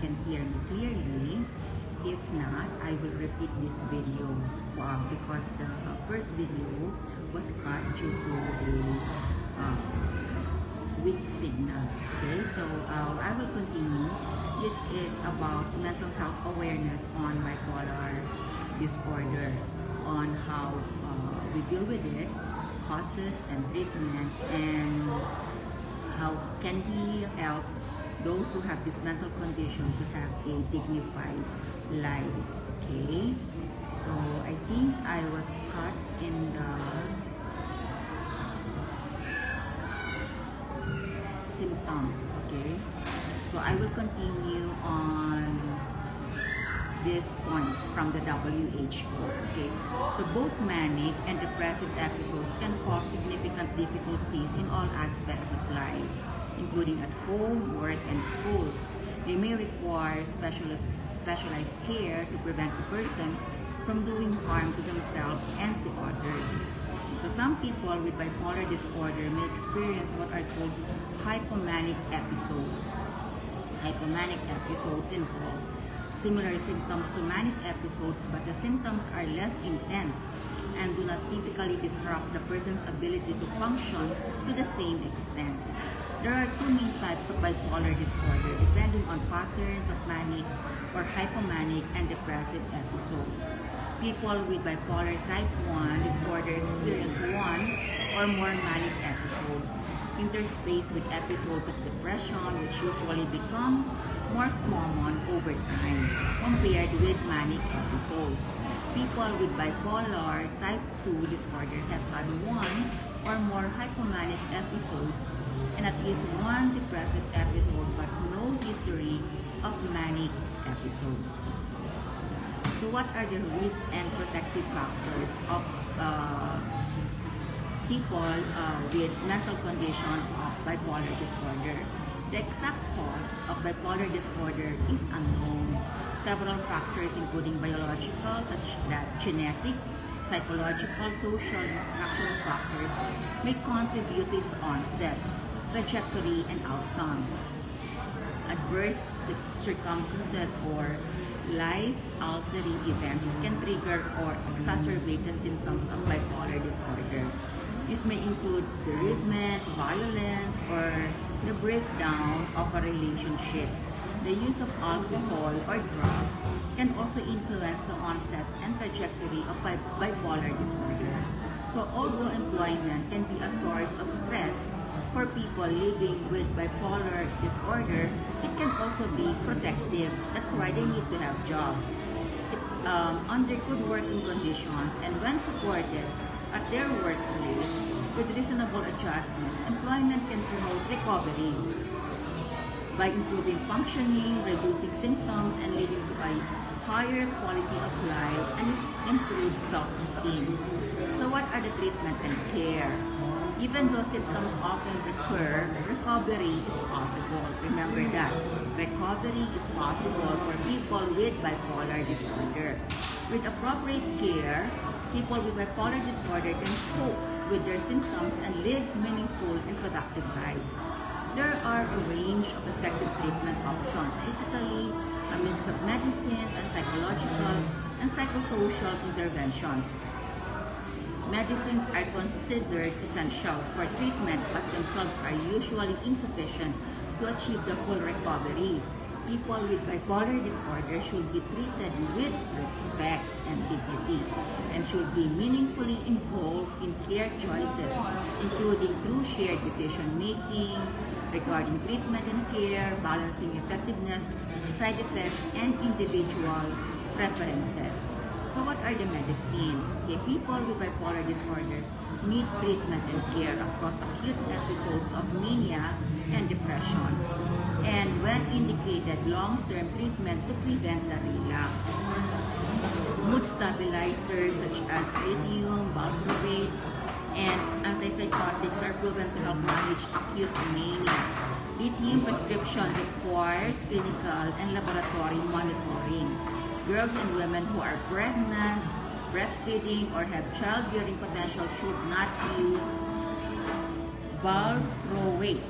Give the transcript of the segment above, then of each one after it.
can hear me clearly. If not, I will repeat this video because the first video was cut due to a weak signal. Okay, so I will continue. This is about mental health awareness on bipolar disorder, on how we deal with it, causes and treatment, and how can we help those who have this mental condition to have a dignified life. Okay, so I think I was cut in the symptoms. Okay, so I will continue on this point from the WHO. Okay, so both manic and depressive episodes can cause significant difficulties in all aspects of life, including at home, work, and school. They may require specialized care to prevent a person from doing harm to themselves and to others. So some people with bipolar disorder may experience what are called hypomanic episodes. Hypomanic episodes involve similar symptoms to manic episodes, but the symptoms are less intense and do not typically disrupt the person's ability to function to the same extent. There are two main types of bipolar disorder depending on patterns of manic or hypomanic and depressive episodes. People with bipolar type 1 disorder experience one or more manic episodes, interspaced with episodes of depression, which usually become more common over time compared with manic episodes. People with bipolar type 2 disorder have had one or more hypomanic episodes and at least one depressive episode, but no history of manic episodes. So what are the risk and protective factors of people with mental condition of bipolar disorder? The exact cause of bipolar disorder is unknown. Several factors including biological, such as genetic, psychological, social, and structural factors may contribute to its onset, trajectory, and outcomes. Adverse circumstances or life-altering events can trigger or exacerbate the symptoms of bipolar disorder. This may include bereavement, violence, or the breakdown of a relationship. The use of alcohol or drugs can also influence the onset and trajectory of bipolar disorder. So although employment can be a source of stress for people living with bipolar disorder, it can also be protective. That's why they need to have jobs. Under good working conditions and when supported at their workplace with reasonable adjustments, employment can promote recovery by improving functioning, reducing symptoms, and leading to a higher quality of life and improved self-esteem. So what are the treatment and care? Even though symptoms often recur, recovery is possible. Remember that. Recovery is possible for people with bipolar disorder. With appropriate care, people with bipolar disorder can cope with their symptoms and live meaningful and productive lives. There are a range of effective treatment options, typically a mix of medicines and psychological and psychosocial interventions. Medicines are considered essential for treatment but themselves are usually insufficient to achieve the full recovery. People with bipolar disorder should be treated with respect and dignity and should be meaningfully involved in care choices, including through shared decision-making regarding treatment and care, balancing effectiveness, side effects, and individual preferences. So what are the medicines? Okay, people with bipolar disorder need treatment and care across acute episodes of mania and depression, and when indicated, long-term treatment to prevent the relapse. Mood stabilizers such as lithium, valproate, and antipsychotics are proven to help manage acute mania. Lithium prescription requires clinical and laboratory monitoring. Girls and women who are pregnant, breastfeeding, or have childbearing potential should not use valproate.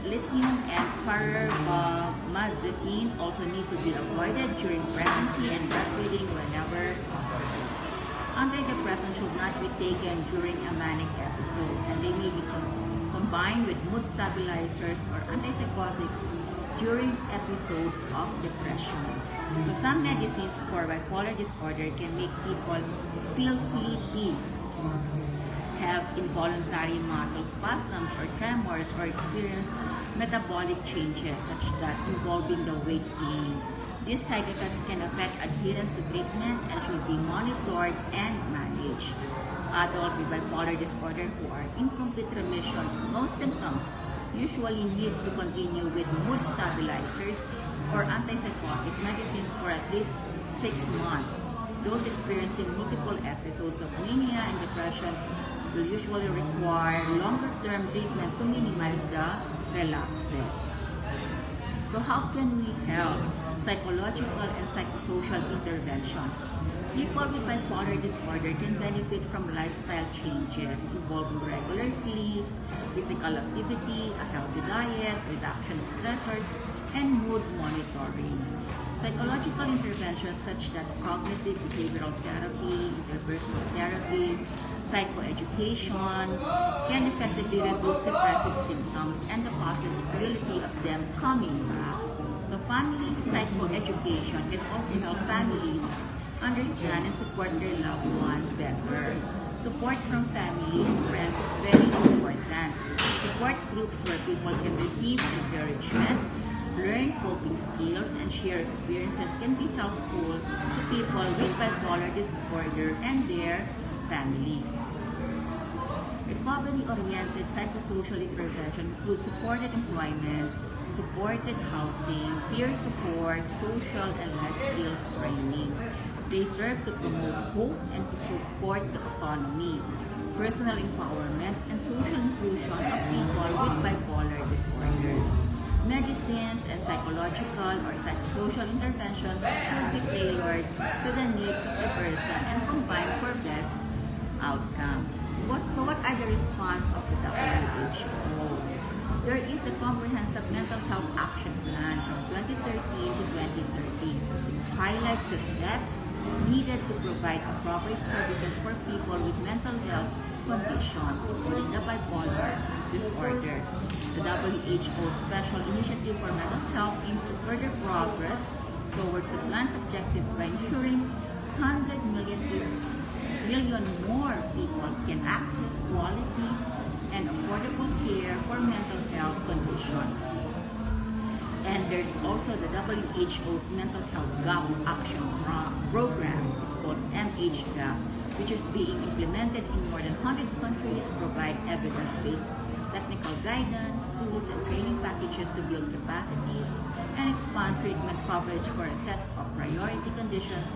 lithium and carbamazepine also need to be avoided during pregnancy and breastfeeding whenever possible. Antidepressants should not be taken during a manic episode, and they may be combined with mood stabilizers or antipsychotics during episodes of depression. So some medicines for bipolar disorder can make people feel sleepy, have involuntary muscle spasms or tremors, or experience metabolic changes such that involving the weight gain. These side effects can affect adherence to treatment and should be monitored and managed. Adults with bipolar disorder who are in complete remission, no symptoms, usually need to continue with mood stabilizers or antipsychotic medicines for at least 6 months. Those experiencing multiple episodes of mania and depression will usually require longer-term treatment to minimize the relapses. So how can we help? Psychological and psychosocial interventions. People with bipolar disorder can benefit from lifestyle changes involving regular sleep, physical activity, a healthy diet, reduction of stressors, and mood monitoring. Psychological interventions such as cognitive behavioral therapy, interpersonal therapy, psychoeducation can effectively reduce depressive symptoms and the possibility of them coming back. So family psychoeducation can also help families understand and support their loved ones better. Support from family and friends is very important. Support groups where people can receive encouragement, learn coping skills, and share experiences can be helpful to people with bipolar disorder and their families. Recovery-oriented psychosocial intervention includes supported employment, supported housing, peer support, social and life skills training. They serve to promote hope and to support the autonomy, personal empowerment, and social inclusion of people with bipolar disorder. Medicines and psychological or psychosocial interventions should be tailored to the needs of the person and combined for best outcomes. So what are the response of the WHO? There is the Comprehensive Mental Health Action Plan from 2013 to 2030. It highlights the steps needed to provide appropriate services for people with mental health conditions, including the bipolar disorder. The WHO Special Initiative for Mental Health aims to further progress towards the plan's objectives by ensuring 100 million more people can access quality and affordable care for mental health conditions. And there's also the WHO's Mental Health Gap Action Program. It's called MHGAP, which is being implemented in more than 100 countries, provide evidence-based technical guidance, tools, and training packages to build capacities, and expand treatment coverage for a set of priority conditions,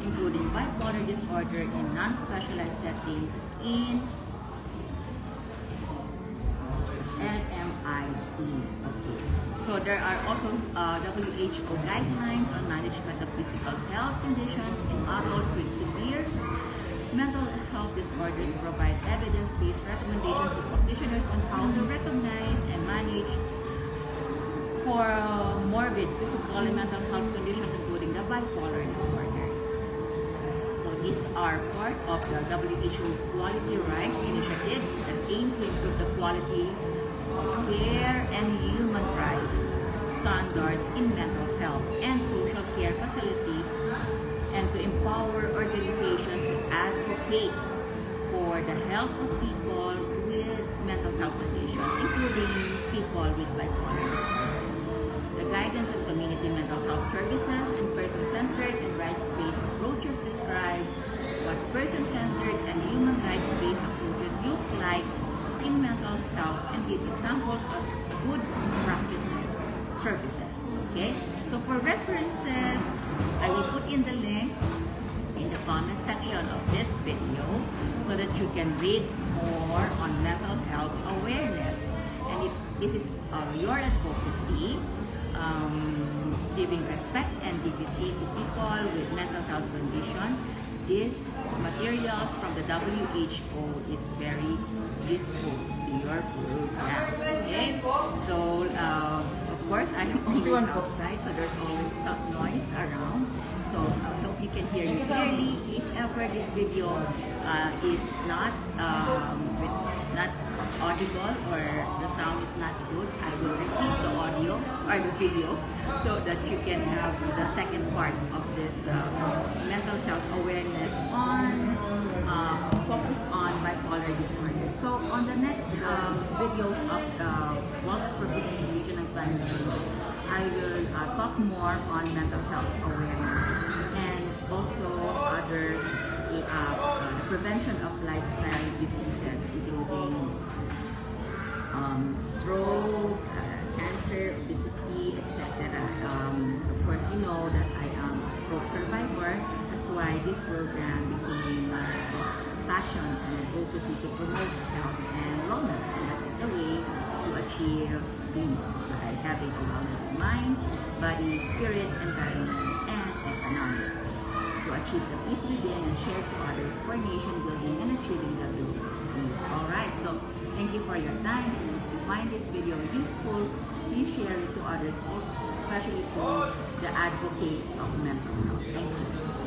including bipolar disorder in non-specialized settings in LMICs. Okay. So there are also WHO guidelines on management of physical health conditions in adults with severe mental health disorders, provide evidence-based recommendations to practitioners on how to recognize and manage for morbid physical and mental health conditions, including the bipolar disorder. So these are part of the WHO's Quality Rights Initiative that aims to improve the quality of care and human rights standards in mental health and social care facilities, and to empower organizations to advocate for the health of people with mental health conditions, including people with bipolar disorder. The guidance of community mental health services and person-centered and rights-based approaches describes what person-centered and human rights-based approaches look like in mental health and give examples of good practices, services. Okay? So for references, I will put in the link in the comment section of this video so that you can read more on mental health awareness. And if this is your advocacy, giving respect and dignity to people with mental health condition, these materials from the WHO is very useful in your program. Okay? So always outside, so there's always some noise around. So I hope you can hear me clearly. If ever this video is not not audible or the sound is not good, I will repeat the audio or the video so that you can have the second part of this mental health awareness on focus on bipolar disorder. So on the next videos of the Wellness for Peace and Religion and Climate Change, I will talk more on mental health awareness and also other prevention of lifestyle diseases, including stroke, cancer, obesity, etc. Of course, you know that I am a stroke survivor. That's why this program became my passion and advocacy to promote health and wellness. And that is the way to achieve these by having a wellness in mind, body, spirit, environment, and economics. To achieve the peace within and share to others for nation building and achieving the global peace. Alright, so thank you for your time. And if you find this video useful, please share it to others, especially to the advocates of mental health. Thank you.